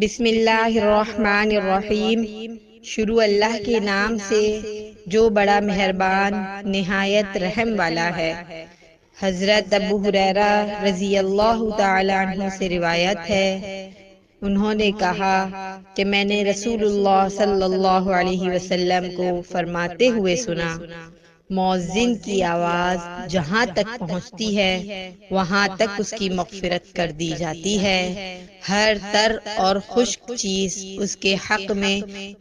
بسم اللہ الرحمن الرحیم۔ شروع اللہ کے نام سے جو بڑا مہربان نہایت رحم والا ہے۔ حضرت ابو ہریرہ رضی اللہ تعالی عنہ سے روایت ہے، انہوں نے کہا کہ میں نے رسول اللہ صلی اللہ علیہ وسلم کو فرماتے ہوئے سنا، مؤذن کی آواز جہاں تک پہنچتی ہے وہاں تک اس کی مغفرت کر دی جاتی ہے، ہر تر اور خشک چیز اس کے حق میں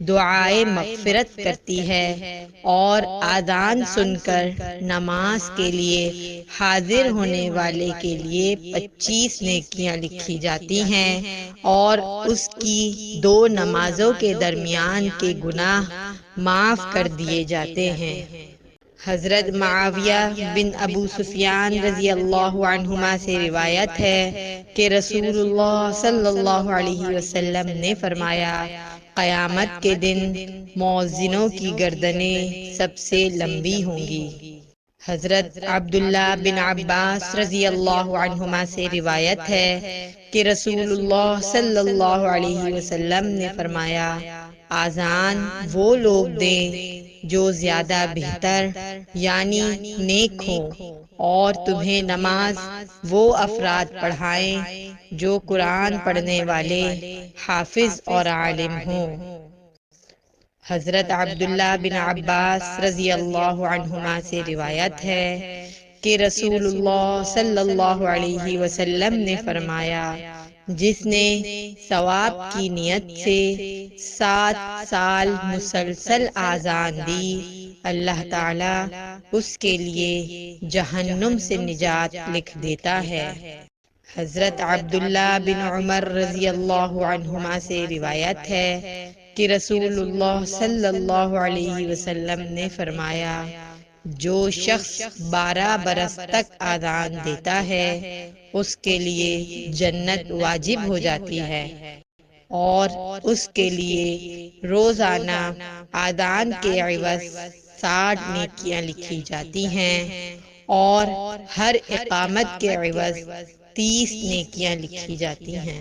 دعائے مغفرت کرتی ہے، اور آذان سن کر نماز کے لیے حاضر ہونے والے کے لیے 25 نیکیاں لکھی جاتی ہیں، اور اس کی 2 نمازوں کے درمیان کے گناہ معاف کر دیے جاتے ہیں۔ حضرت معاویہ بن ابو سفیان رضی اللہ عنہما سے روایت ہے کہ رسول اللہ صلی اللہ علیہ وسلم نے فرمایا، قیامت کے دن مؤذنوں کی گردنیں سب سے لمبی ہوں گی۔ حضرت عبداللہ بن عباس رضی اللہ عنہما سے روایت ہے کہ رسول اللہ صلی اللہ علیہ وسلم نے فرمایا، آذان وہ لوگ دیں جو زیادہ بہتر یعنی نیک ہوں، اور تمہیں نماز وہ افراد پڑھائیں جو قرآن پڑھنے والے حافظ اور عالم ہوں۔ حضرت عبداللہ بن عباس رضی اللہ عنہما سے روایت ہے کہ رسول اللہ صلی اللہ علیہ وسلم نے فرمایا، جس نے ثواب کی نیت سے 7 سال مسلسل آذان دی، اللہ تعالی اس کے لیے جہنم سے نجات لکھ دیتا ہے۔ حضرت عبداللہ بن عمر رضی اللہ عنہما سے روایت ہے کہ رسول اللہ صلی اللہ علیہ وسلم نے فرمایا، جو شخص 12 برس تک آذان دیتا ہے اس کے لیے جنت واجب ہو جاتی ہے، اور اس کے لیے روزانہ آذان کے عوض 60 نیکیاں لکھی جاتی ہیں، اور ہر اقامت کے عوض 30 نیکیاں لکھی جاتی ہیں۔